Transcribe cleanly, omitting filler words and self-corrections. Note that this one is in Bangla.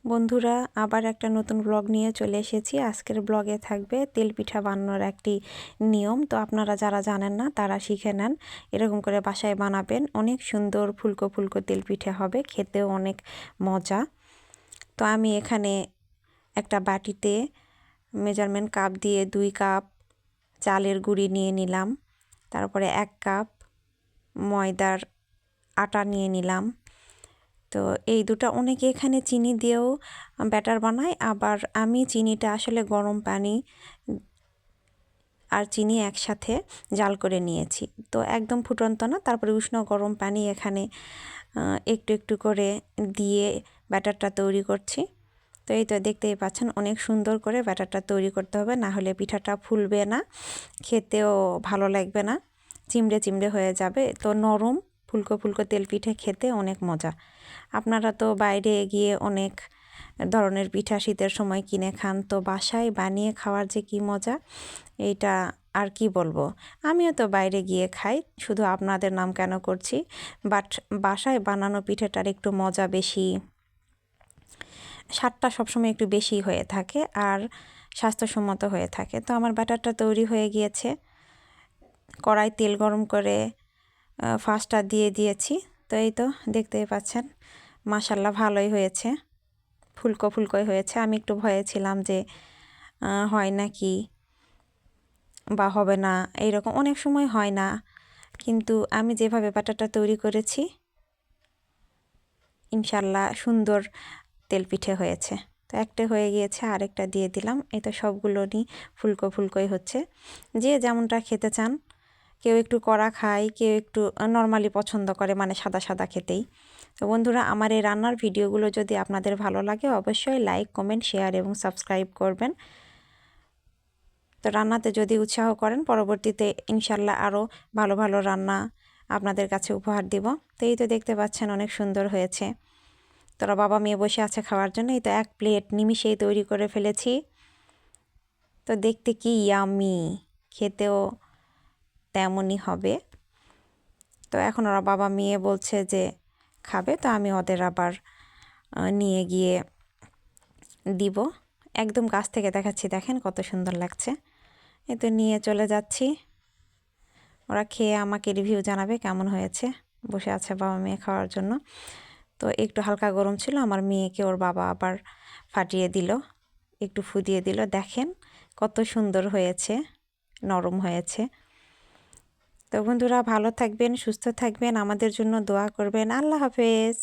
বন্ধুরা, আবার একটা নতুন ব্লগ নিয়ে চলে এসেছি। আজকের ব্লগে থাকবে তেল পিঠা বানানোর একটি নিয়ম। তো আপনারা যারা জানেন না তারা শিখে নেন, এরকম করে বাসায় বানাবেন। অনেক সুন্দর ফুলকো ফুলকো তেল পিঠা হবে, খেতেও অনেক মজা। তো আমি এখানে একটা বাটিতে মেজারমেন্ট কাপ দিয়ে 2 কাপ চালের গুঁড়ি নিয়ে নিলাম, তারপরে 1 কাপ ময়দার আটা নিয়ে নিলাম। তো এই দুটো অনেকে এখানে চিনি দিয়েও ব্যাটার বানায়, আবার আমি চিনিটা আসলে গরম পানি আর চিনি একসাথে জাল করে নিয়েছি। তো একদম ফুটন্ত না, তারপরে উষ্ণ গরম পানি এখানে একটু একটু করে দিয়ে ব্যাটারটা তৈরি করছি। তো এই তো দেখতেই পাচ্ছেন, অনেক সুন্দর করে ব্যাটারটা তৈরি করতে হবে, না হলে পিঠাটা ফুলবে না, খেতেও ভালো লাগবে না, চিমড়ে চিমড়ে হয়ে যাবে। তো নরম ফুলকো ফুলকো তেল পিঠে খেতে অনেক মজা। আপনারা তো বাইরে গিয়ে অনেক ধরনের পিঠা শীতের সময় কিনে খান, তো বাসায় বানিয়ে খাওয়ার যে কি মজা, এইটা আর কি বলবো। আমিও তো বাইরে গিয়ে খাই, শুধু আপনাদের নাম কেন করছি, বাট বাসায় বানানো পিঠাটার একটু মজা বেশি, স্বাদটা সবসময় একটু বেশি হয়ে থাকে আর স্বাস্থ্যসম্মত হয়ে থাকে। তো আমার ব্যাটারটা তৈরি হয়ে গিয়েছে, কড়াই তেল গরম করে ফার্স্টটা দিয়ে দিয়েছি। তো এই তো দেখতেই পাচ্ছেন, মাশাল্লাহ ভালোই হয়েছে, ফুলকো ফুলকোই হয়েছে। আমি একটু ভয়ে ছিলাম যে হয় নাকি বা হবে না, এইরকম অনেক সময় হয় না, কিন্তু আমি যেভাবে ব্যাটারটা তৈরি করেছি ইনশাল্লাহ সুন্দর তেল পিঠে হয়েছে। তো একটা হয়ে গিয়েছে, আরেকটা দিয়ে দিলাম। এই তো সবগুলো নিয়ে ফুলকো ফুলকোই হচ্ছে, যে যেমনটা খেতে চান। কেউ একটু কড়া খায়, কেউ একটু নর্মালি পছন্দ করে, মানে সাদা সাদা খেতেই। তো বন্ধুরা, আমার এই রান্নার ভিডিওগুলো যদি আপনাদের ভালো লাগে অবশ্যই লাইক, কমেন্ট, শেয়ার এবং সাবস্ক্রাইব করবেন। তো রান্নাতে যদি উৎসাহ করেন, পরবর্তীতে ইনশাল্লাহ আরও ভালো ভালো রান্না আপনাদের কাছে উপহার দিব। তো এই তো দেখতে পাচ্ছেন, অনেক সুন্দর হয়েছে। তোরা বাবা মেয়ে বসে আছে খাওয়ার জন্য। এই তো 1 প্লেট নিমিষেই তৈরি করে ফেলেছি। তো দেখতে কি ইয়ামি, খেতেও তেমনই হবে। তো এখন ওরা বাবা মেয়ে বলছে যে খাবে, তো আমি ওদের আবার নিয়ে গিয়ে দিব। একদম কাছ থেকে দেখাচ্ছি, দেখেন কত সুন্দর লাগছে। এই তো নিয়ে চলে যাচ্ছি, ওরা খেয়ে আমাকে রিভিউ জানাবে কেমন হয়েছে। বসে আছে বাবা মেয়ে খাওয়ার জন্য। তো একটু হালকা গরম ছিল, আমার মেয়েকে ওর বাবা আবার ফাটিয়ে দিল, একটু ফু দিয়ে দিল। দেখেন কত সুন্দর হয়েছে, নরম হয়েছে। তো বন্ধুরা, ভালো থাকবেন, সুস্থ থাকবেন, আমাদের জন্য দোয়া করবেন। আল্লাহ হাফেজ।